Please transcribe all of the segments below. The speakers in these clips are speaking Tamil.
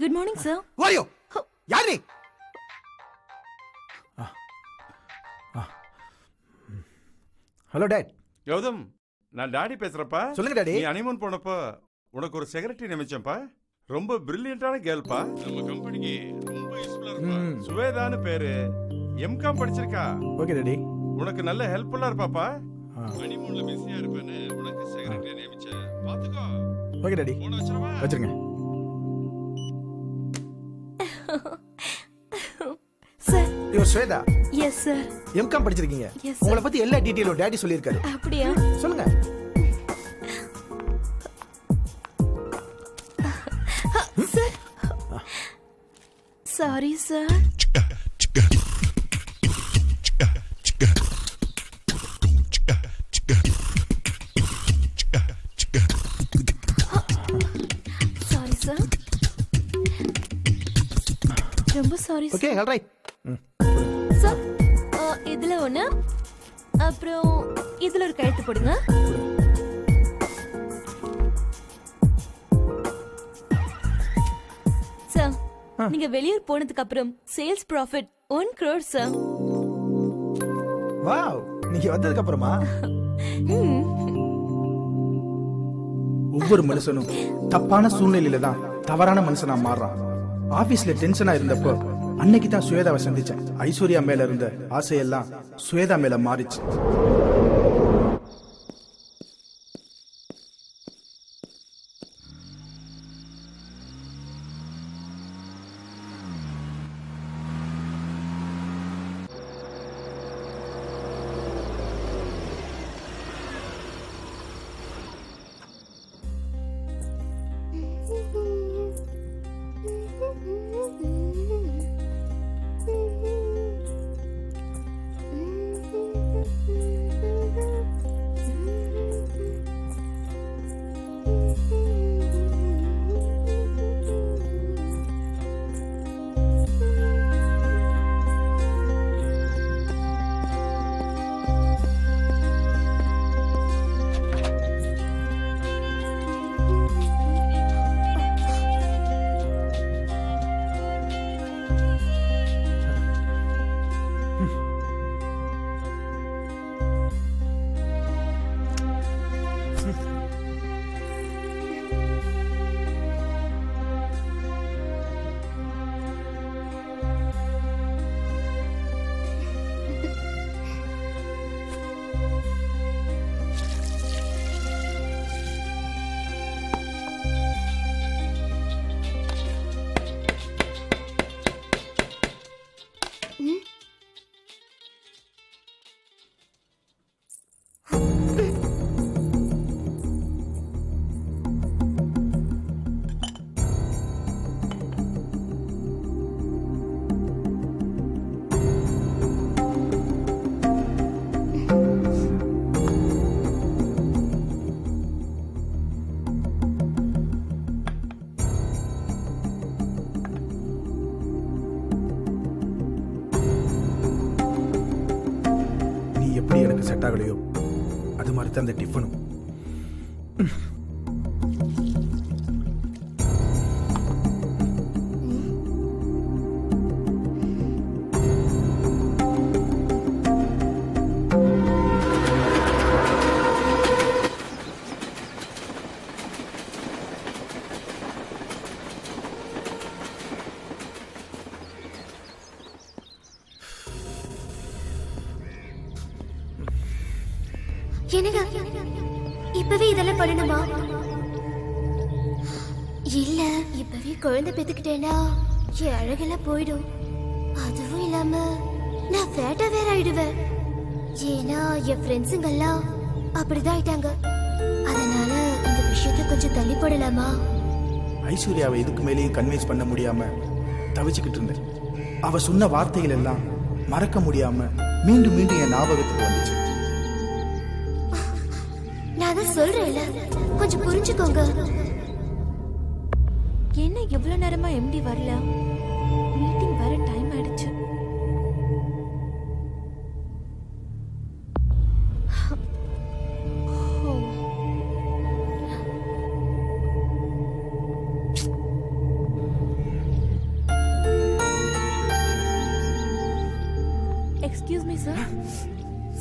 Good morning sir. வாயோ யார் நீ? Hello dot. கௌதம், நான் டாடி பேசுறப்பா. சொல்லுங்க டாடி. நீ ஹனிமூன் போனப்போ உனக்கு ஒரு செக்ரட்டரி நியமிச்சேன்ப்பா. ரொம்ப பிரில்லியண்டான கேர்ள்பா. நம்ம கம்பெனிக்கு ரொம்ப யூஸ்ஃபுல்லா இருப்பா. சுவேதான்னு பேரு. எம்காம் படிச்சிருக்கா. Okay daddy. உனக்கு நல்ல ஹெல்ப்ஃபுல்லா இருப்பாப்பா. ஹனிமூன்ல பிஸியா இருப்பேன்னு உனக்கு செக்ரட்டரி நியமிச்சேன். பாத்துக்கோ. Okay daddy. போன் வச்சிரவா? வச்சிருங்க. Sir. You Swetha? Yes sir. MCom படிச்சிருக்கீங்க. உங்களை பத்தி எல்லா டீடைலும் டாடி சொல்லியிருக்காரு. அப்படியா? சொல்லுங்க. Sir. Sorry sir. Sorry sir. ரொம்ப sorry sir. Okay, all right. Sir, இதுல ஒண்ணு, அப்புறம் இதுல ஒரு கையெழுத்து போடுங்க. சார், நீங்க வெளியூர் போனதுக்கு அப்புறம் sales profit 1 crore sir. Wow, நீங்க வந்ததுக்கு அப்புறமா? ஒவ்வொரு மனுஷனும் தப்பான சூழ்நிலையில தான் தவறான மனுஷனா மாறுறான். ஆபீஸ்ல டென்ஷனா இருந்தப்போ அன்னைக்கு தான் சுவேதாவை சந்திச்சேன். ஐஸ்வர்யா மேல இருந்த ஆசையெல்லாம் சுவேதா மேல மாறிச்சு. செட் ஆகலையோ அது மாதிரி தான் அந்த டிஃபனும். இப்பவே இதெல்லாம் பண்ணணுமா? இல்ல, இப்பவே குழந்தை பெத்துக்கிட்டேன்னா என் அழகெல்லாம் போயிடும். அதுவும் இல்லாம நான் ஃபேட்டா வேற ஆயிடுவேன். ஏன்னா என் ஃப்ரெண்ட்ஸுங்க எல்லாம் அப்படிதான் ஆயிட்டாங்க. அதனால இந்த விஷயத்தை கொஞ்சம் தள்ளி போடலாமா? ஐஸ்வர்யாவை இதுக்கு மேலேயும் கன்வின்ஸ் பண்ண முடியாம தவிச்சுக்கிட்டு இருந்தேன். அவ சொன்ன வார்த்தைகள் எல்லாம் மறக்க முடியாம மீண்டும் மீண்டும் என் ஞாபகத்துக்கு வந்துச்சு. நான் தான் சொல்றேன்ல, கொஞ்சம் புரிஞ்சுக்கோங்க. என்ன எவ்வளவு நேரமா எம்டி வரல? மீட்டிங் வர டைம் ஆயிடுச்சு. Me sir.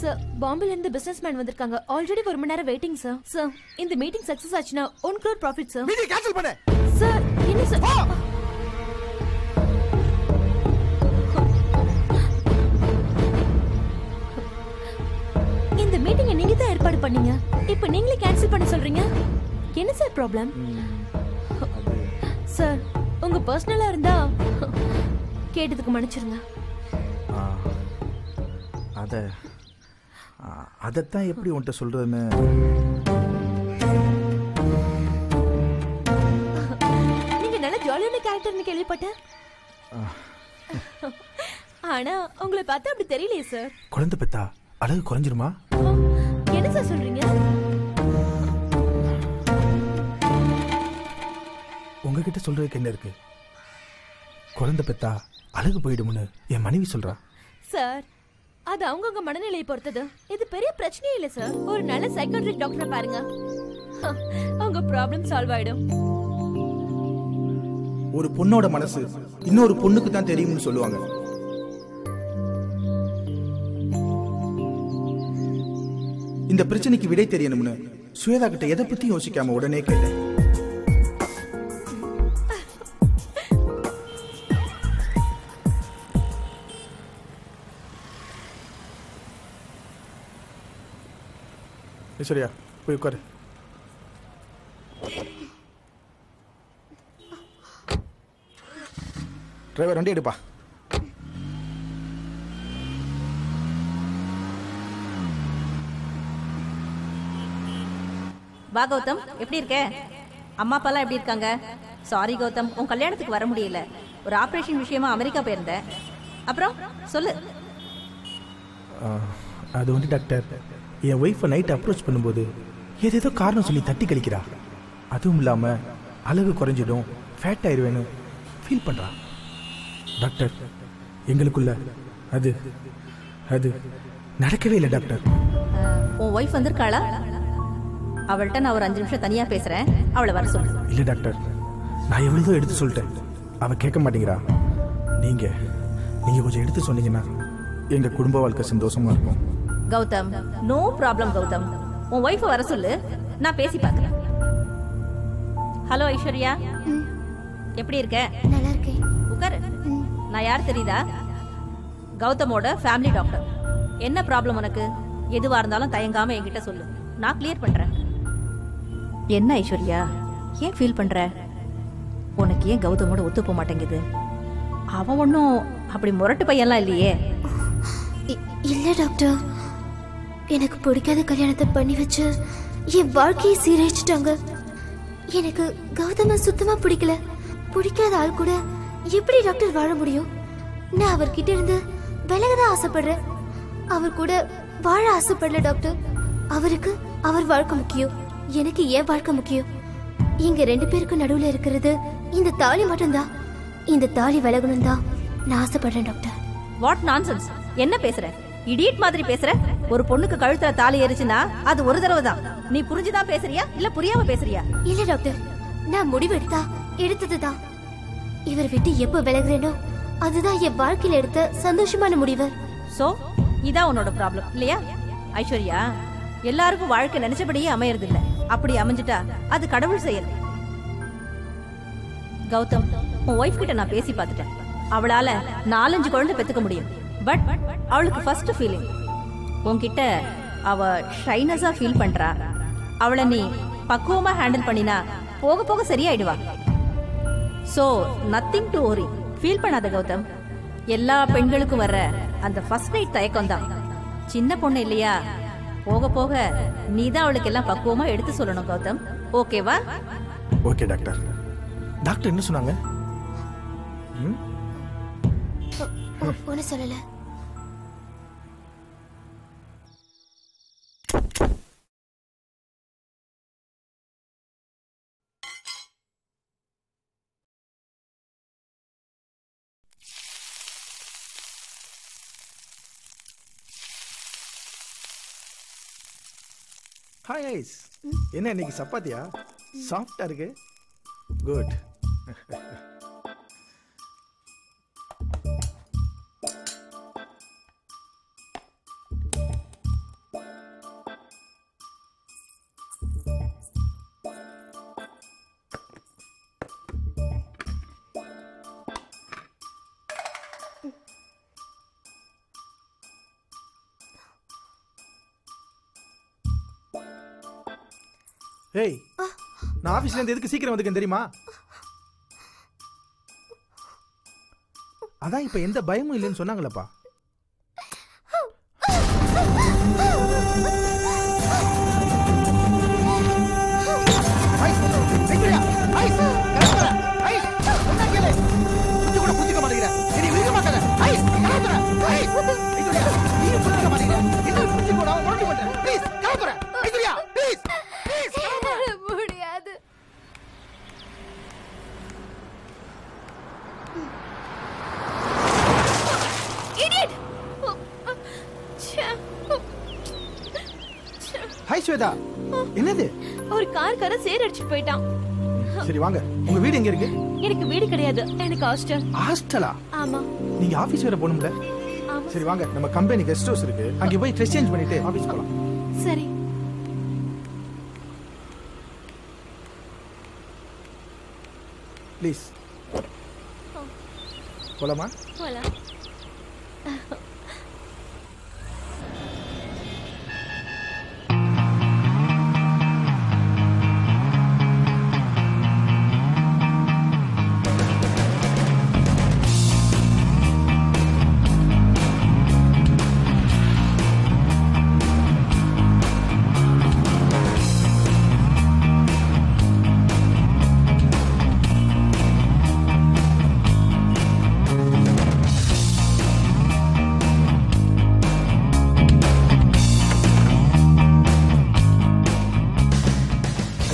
சார், பாம்பேல இருந்து பிசினஸ்மேன் வந்திருக்காங்க. ஆல்ரெடி 1 மணி நேரம் வெயிட்டிங் சார். சார், இந்த மீட்டிங் சக்சஸ் ஆச்சுனா 1 crore profit sir. Meeting cancel பண்ணு. சார், என்ன சார்? இந்த மீட்டிங்கை நீங்க தான் ஏற்பாடு பண்ணீங்க. இப்போ நீங்களே கேன்சல் பண்ண சொல்றீங்க. என்ன சார் ப்ராப்ளம்? சார், உங்க பர்சனலா இருந்தா கேட்டதுக்கு மன்னிச்சிருங்க. அதத்தான் எப்படி உன்கிட்ட சொல்றதுன்னு. நீங்க நல்ல ஜாலியான கேரக்டர்னு கேள்விப்பட்டேன். ஆனா உங்களை பார்த்தா அப்படி தெரியலையே சார். குழந்தை பெத்தா அழகு குறைஞ்சிருமா? என்ன சார் சொல்றீங்க? உங்ககிட்ட சொல்றதுக்கு என்ன இருக்கு? குழந்தை பெத்தா அழகு போயிடும்னு என் மனைவி சொல்றா. சார், அது அவங்கவுங்க மனநிலையை பொறுத்தது. இது பெரிய பிரச்சனையே இல்ல சார். ஒரு நல்ல சைக்காட்ரிக் டாக்டரை பாருங்க, உங்க ப்ராப்ளம் சால்வ் ஆயிடும். ஒரு பொண்ணோட மனசு இன்னொரு பொண்ணுக்கு தான் தெரியும்னு சொல்லுவாங்க. இந்த பிரச்சனைக்கு விடை தெரியணும்னு சுவேதா கிட்ட எதை பத்தி யோசிக்காம உடனே கேட்டேன். சரியா, போய் உட்காரு. டிரைவர் வண்டி எடுப்பா. வா கௌதம், எப்படி இருக்க? அம்மா அப்பாலாம் எப்படி இருக்காங்க? சாரி கௌதம், உன் கல்யாணத்துக்கு வர முடியல. ஒரு ஆப்ரேஷன் விஷயமா அமெரிக்கா போயிருந்தேன். அப்புறம் சொல்லு. அது வந்து டாக்டர், என் ஒய்ஃபை நைட் அப்ரோச் பண்ணும்போது ஏதேதோ காரணம் சொல்லி தட்டி கழிக்கிறா. அதுவும் இல்லாமல் அழகு குறைஞ்சிடும், ஃபேட் ஆயிடுவேன்னு ஃபீல் பண்ணுறா. டாக்டர், எங்களுக்குள்ள அது அது நடக்கவே இல்லை டாக்டர். உன் ஒய்ஃப் வந்திருக்காளா? அவள்கிட்ட நான் ஒரு 5 நிமிஷம் தனியாக பேசுகிறேன், அவளை வர சொல்லு. இல்லை டாக்டர், நான் எவ்வளோ எடுத்து சொல்லிட்டேன், அவள் கேட்க மாட்டேங்கிறா. நீங்கள் கொஞ்சம் எடுத்து சொன்னீங்கன்னா எங்கள் குடும்ப வாழ்க்கை சந்தோஷமாக இருக்கும். Gautam, no problem Gautam. உன் ஒய்ஃபை வர சொல்லு, நான் பேசி பார்க்குறேன். ஹலோ ஐஸ்வர்யா, எப்படி இருக்க? நல்லா இருக்கேன். உட்காரு. நான் யார் தெரியுதா? கௌதமோட ஃபேமிலி டாக்டர். என்ன ப்ராப்ளம் உனக்கு? எதுவாக இருந்தாலும் தயங்காமல் என்கிட்ட சொல்லு, நான் கிளியர் பண்ணுறேன். என்ன ஐஸ்வர்யா, ஏன் ஃபீல் பண்ணுற? உனக்கு ஏன் கௌதமோட ஒத்து போக மாட்டேங்குது? அவன் ஒன்றும் அப்படி முரட்டு பையன்லாம் இல்லையே. இல்லை டாக்டர், எனக்கு பிடிக்காத கல்யாணத்தை பண்ணி வச்சு என் வாழ்க்கையை சீரழிச்சிட்டாங்க. எனக்கு கௌதம சுத்தமா பிடிக்கல. பிடிக்காத ஆள் கூட எப்படி டாக்டர் வாழ முடியும்? நான் அவர்கிட்ட இருந்து விலகதான் ஆசைப்படுறேன். அவர் கூட வாழ ஆசைப்படல டாக்டர். அவருக்கு அவர் வாழ்க்கை முக்கியம், எனக்கு ஏன் வாழ்க்கை முக்கியம். இங்க 2 பேருக்கும் நடுவுல இருக்கிறது இந்த தாலி மட்டும்தான். இந்த தாலி விலகணும் தான் நான் ஆசைப்படுறேன் டாக்டர். வாட் நான்சென்ஸ், என்ன பேசுற? இடியட் மாதிரி பேசுற. ஒரு பொண்ணுக்கு கழுத்துல தாலி ஏறிச்சுன்னா அது ஒரு தடவை தான். நீ புரிஞ்சுதான் பேசுறியா இல்ல புரியாம பேசுறியா? இல்ல டாக்டர், நான் முடிவு எடுத்ததுதான். இவர் விட்டு எப்ப விலகுறேனோ அதுதான் என் வாழ்க்கையில எடுத்த சந்தோஷமான முடிவு. சோ இதான் உன்னோட ப்ராப்ளம் இல்லையா? ஐஸ்வர்யா, எல்லாருக்கும் வாழ்க்கை நினைச்சபடியே அமையறது இல்ல. அப்படி அமைஞ்சிட்டா அது கடவுள் செயல். கௌதம், உன் ஒய்ஃப் கிட்ட நான் பேசி பார்த்துட்டேன். அவளால 4-5 குழந்தை பெத்துக்க முடியும். பட் அவளுக்கு ஃபர்ஸ்ட் ஃபீலிங் உன்கிட்ட அவ ஷைனஸா ஃபீல் பண்றா. அவளை நீ பக்குவமா ஹேண்டில் பண்ணினா போக போக சரியாயிடுவா. So nothing to worry, feel பண்ணாத கௌதம். எல்லா பெண்களுக்கும் வர்ற அந்த ஃபர்ஸ்ட் நைட் தயக்கம் தான். சின்ன பொண்ணு இல்லையா, போக போக நீ தான் அவளுக்கு எல்லாம் பக்குவமா எடுத்து சொல்லணும் கௌதம். ஓகேவா? Okay doctor. டாக்டர் என்ன சொன்னாங்க? ஒன்னு சொல்லல. ஹாய் ஐஸ், என்ன இன்னைக்கு சப்பாத்தியா? சாஃப்டா இருக்கு. குட். ஏய், நான் ஆபீஸ்ல இருந்து எதுக்கு சீக்கிரம் வந்துக்கேன் தெரியுமா? அதான் இப்ப எந்த பயமும் இல்லைன்னு சொன்னாங்களப்பா. முடியாது. ஹாய் ஸ்வேதா, என்னது? ஒரு கார்கார சேர் அடிச்சு போயிட்டான். சரி வாங்க, உங்க வீடு எங்க இருக்கு? எனக்கு வீடு கிடையாது, எனக்கு ஹாஸ்டல். ஹாஸ்டலா? ஆமா. நீங்க ஆபீஸ் வேற போகணும்ல? ஆமா. சரி வாங்க, நம்ம கம்பெனி கெஸ்ட் ஹவுஸ் இருக்கு, அங்க போய் ட்ரெஸ் சேஞ்ச் பண்ணிட்டு ஆபீஸ் போலாம். சரி. ப்ளீஸ் போலாமா? போலாம்.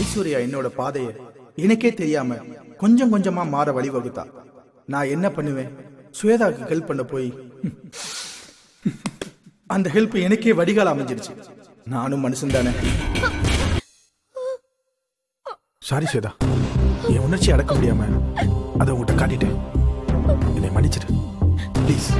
ஐஸ்வர்யா என்னோட பாதையை எனக்கே தெரியாம கொஞ்சம் கொஞ்சமா மாற வழிவகுத்தா. நான் என்ன பண்ணுவேன்? ஸ்வேதாக்கு ஹெல்ப் பண்ண போய் அந்த ஹெல்ப் எனக்கே வடிகால் அமைஞ்சிருச்சு. நானும் மனுஷன் தானே. சாரி ஸ்வேதா, என் உணர்ச்சி அடக்க முடியாம அதை உங்கள்கிட்ட காட்டிட்டேன். என்னை மன்னிச்சிடு ப்ளீஸ்.